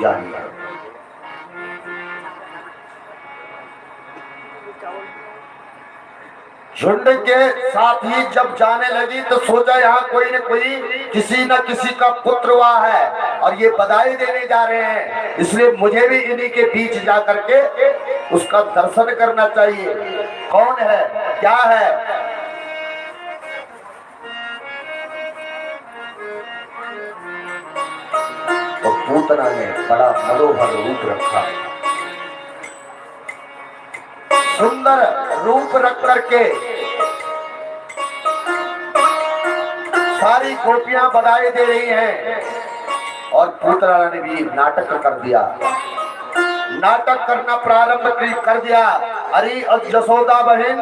जानी है। झुंड के साथ ही जब जाने लगी तो सोचा यहाँ कोई न कोई किसी न किसी का पुत्र हुआ है और ये बधाई देने जा रहे हैं, इसलिए मुझे भी इन्हीं के बीच जा करके उसका दर्शन करना चाहिए। कौन है, क्या है? तो पूतना ने बड़ा मनोहर रूप रखा, सुंदर रूप रख करके सारी गोपियां बधाई दे रही हैं और पूतना ने भी नाटक कर दिया, नाटक करना प्रारंभ कर दिया। अरे यशोदा बहन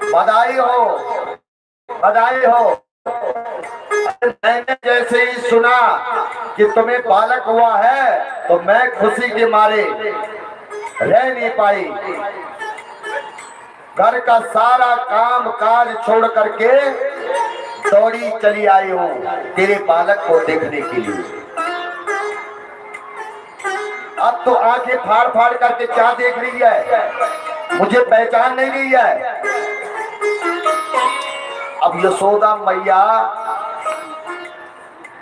बधाई हो, बधाई हो। मैंने जैसे ही सुना कि तुम्हें बालक हुआ है तो मैं खुशी के मारे रह नहीं पाई, घर का सारा काम काज छोड़ करके दौड़ी चली आई हूँ तेरे बालक को देखने के लिए। अब तो आंखें फाड़ फाड़ करके क्या देख रही है, मुझे पहचान नहीं रही है। अब यशोदा मैया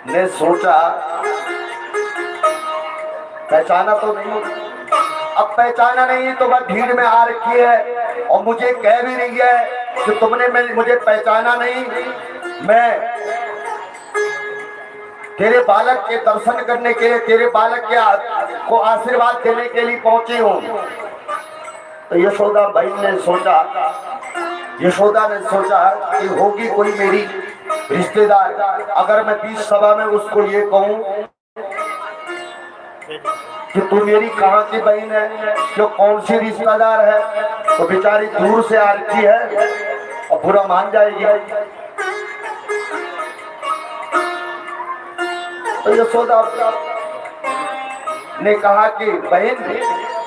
ने सोचा पहचाना तो नहीं, अब पहचाना नहीं तो वह भीड़ में आ रखी है और मुझे कह भी रही है कि तुमने मुझे पहचाना नहीं, मैं तेरे बालक के दर्शन करने के लिए, तेरे बालक को आशीर्वाद देने के लिए पहुंची हूँ। तो यशोदा बहन ने सोचा, यशोदा ने सोचा कि होगी कोई मेरी रिश्तेदार, अगर मैं बीच सभा में उसको ये कहूँ कि तू मेरी कहाँ की बहन है, जो कौन सी रिश्तेदार है, तो बेचारी दूर से आ रही है और बुरा मान जाएगी। तो यशोदा ने कहा कि बहन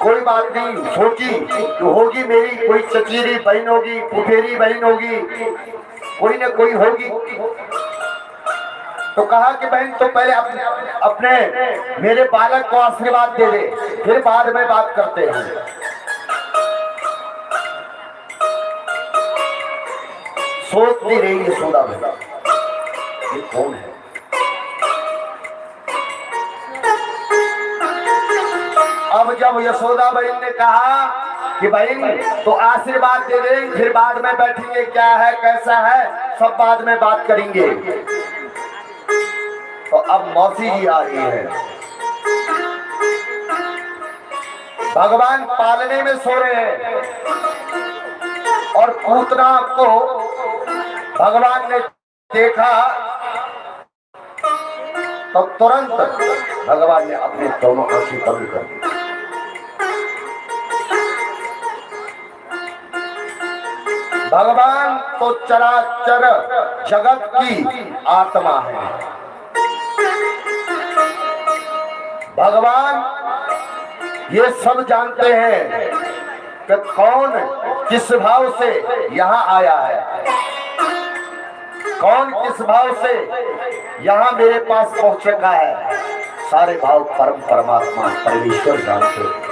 कोई बात नहीं, सोची तो होगी मेरी कोई चचेरी बहन होगी, फुफेरी बहन होगी, कोई ना कोई होगी। तो कहा कि बहन तो पहले अपने मेरे बालक को आशीर्वाद दे दे, फिर बाद में बात करते हैं। सोचती रही यशोदा बहन ये कौन है। अब जब यशोदा बहन ने कहा कि बहन तो आशीर्वाद दे दे, फिर बाद में बैठेंगे, क्या है कैसा है सब बाद में बात करेंगे। तो अब मौसी जी आ रही है, भगवान पालने में सो रहे हैं और पूतना को भगवान ने देखा तो तुरंत भगवान ने अपने दोनों आंखें बंद कर दी। भगवान तो चराचर जगत की आत्मा है, भगवान ये सब जानते हैं कि कौन किस भाव से यहाँ आया है, कौन किस भाव से यहाँ मेरे पास पहुंच चुका है। सारे भाव परम परमात्मा परमेश्वर जानते हैं।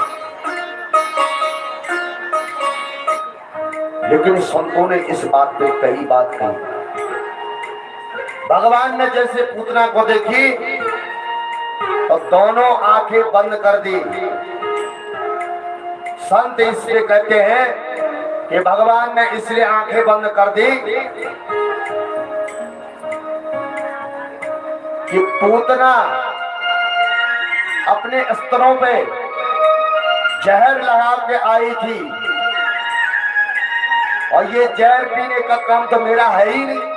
लेकिन संतों ने इस बात पे कई बात कही। भगवान ने जैसे पूतना को देखी तो दोनों आंखें बंद कर दी। संत इसलिए कहते हैं कि भगवान ने इसलिए आंखें बंद कर दी कि पूतना अपने स्तनों पे जहर लगा के आई थी और ये जहर पीने का काम तो मेरा है ही नहीं।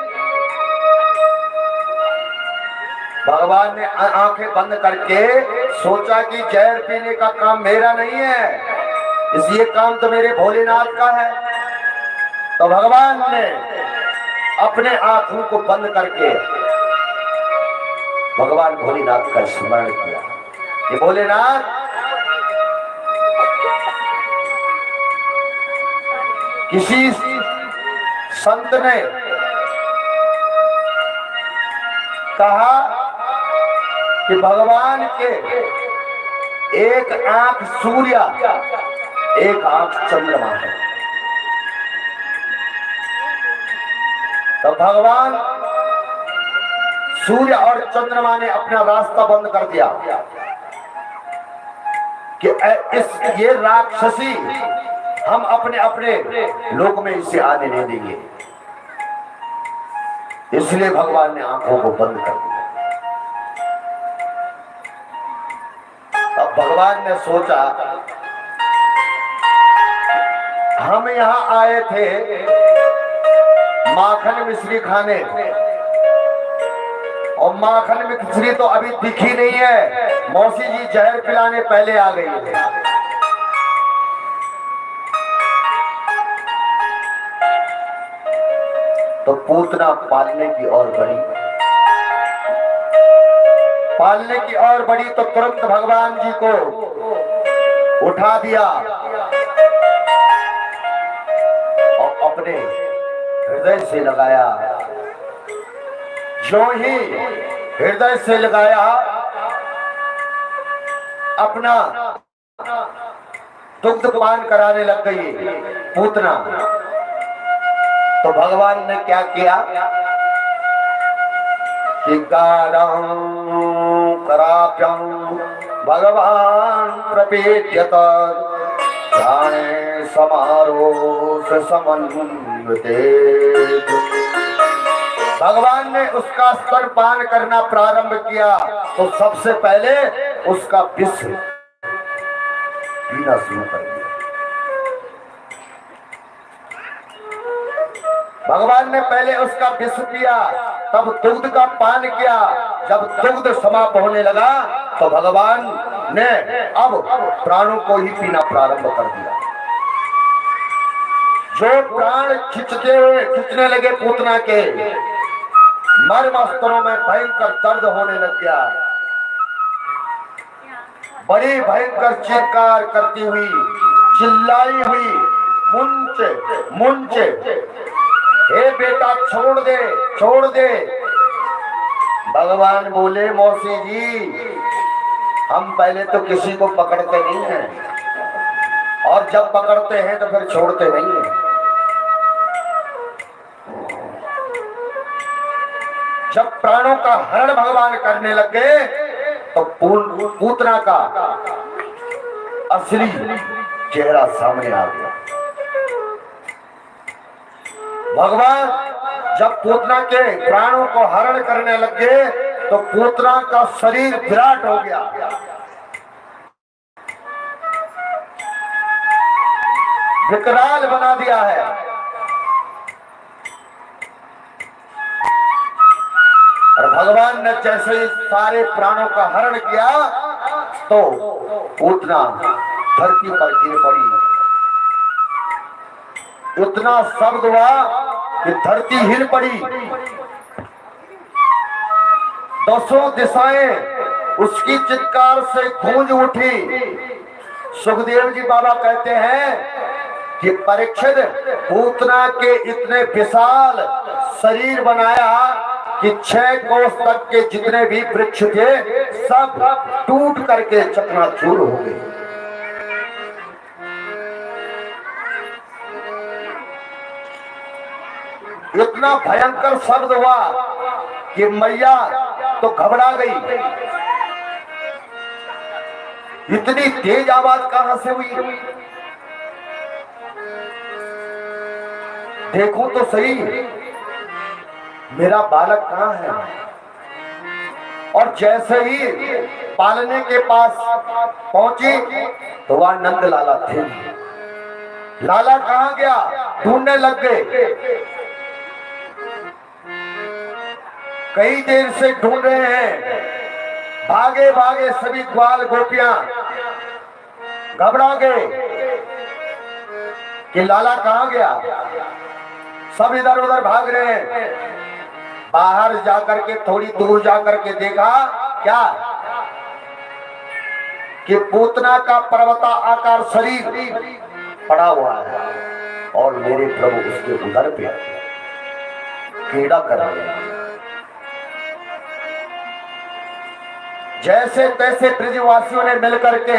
भगवान ने आंखें बंद करके सोचा कि जहर पीने का काम मेरा नहीं है, इसलिए काम तो मेरे भोलेनाथ का है। तो भगवान ने अपने आंखों को बंद करके भगवान भोलेनाथ का स्मरण किया कि भोलेनाथ किसी संत ने कहा कि भगवान के एक आंख सूर्य, एक आंख चंद्रमा है। तो भगवान सूर्य और चंद्रमा ने अपना रास्ता बंद कर दिया कि ये राक्षसी हम अपने अपने लोक में इसे आने नहीं देंगे। इसलिए भगवान ने आंखों को बंद कर दिया। अब भगवान ने सोचा हम यहां आए थे माखन मिश्री खाने, और माखन मिश्री तो अभी दिखी नहीं है, मौसी जी जहर पिलाने पहले आ गई है। तो पूतना पालने की ओर बढ़ी, पालने की ओर बढ़ी तो तुरंत भगवान जी को उठा दिया और अपने हृदय से लगाया। जो ही हृदय से लगाया, अपना दुग्ध पान कराने लग गई पूतना। तो भगवान ने क्या किया कि गाढ़ं कराभ्यं भगवान प्रपेट्यत प्राणे समारोह समन्विते। भगवान ने उसका स्तनपान करना प्रारंभ किया तो सबसे पहले उसका विष पीना शुरू कर दिया। भगवान ने पहले उसका विष पिया, तब दुग्ध का पान किया। जब दुग्ध समाप्त होने लगा तो भगवान ने अब प्राणों को ही पीना प्रारंभ कर दिया। जो प्राण खींचने लगे पूतना के, मर्म स्तरों में भयंकर दर्द होने लग गया। बड़ी भयंकर चित्कार करती हुई, चिल्लाई हुई, मुंचे हे बेटा छोड़ दे, छोड़ दे। भगवान बोले मौसी जी हम पहले तो किसी को पकड़ते नहीं हैं, और जब पकड़ते हैं तो फिर छोड़ते नहीं हैं। जब प्राणों का हरण भगवान करने लग गए तो पूतना का असली चेहरा सामने आ गया। भगवान जब पूतना के प्राणों को हरण करने लग गए तो पूतना का शरीर विराट हो गया। विकराल बना दिया है। और भगवान ने जैसे ही सारे प्राणों का हरण किया तो पूतना धरती पर गिर पड़ी। इतना शब्द हुआ कि धरती हिल पड़ी। दसों दिशाएं उसकी चित्कार से गूंज उठी। सुखदेव जी बाबा कहते हैं कि परीक्षित पूतना के इतने विशाल शरीर बनाया कि 6 कोस तक के जितने भी वृक्ष थे सब टूट करके चकनाचूर हो गए। इतना भयंकर शब्द हुआ कि मैया तो घबरा गई। इतनी तेज आवाज कहां से हुई? देखो तो सही मेरा बालक कहां है। और जैसे ही पालने के पास पहुंची तो वह नंद लाला थे। लाला कहां गया ढूंढने लग गए। कई देर से ढूंढ रहे हैं। भागे भागे सभी ग्वाल गोपियां घबरा गए कि लाला कहां गया। सब इधर उधर भाग रहे हैं। बाहर जाकर के थोड़ी दूर जाकर के देखा क्या कि पूतना का पर्वता आकार शरीर पड़ा हुआ है और मेरे प्रभु उसके उधर पे क्रीड़ा कर रहे हैं। जैसे तैसे ब्रजवासियों ने मिलकर के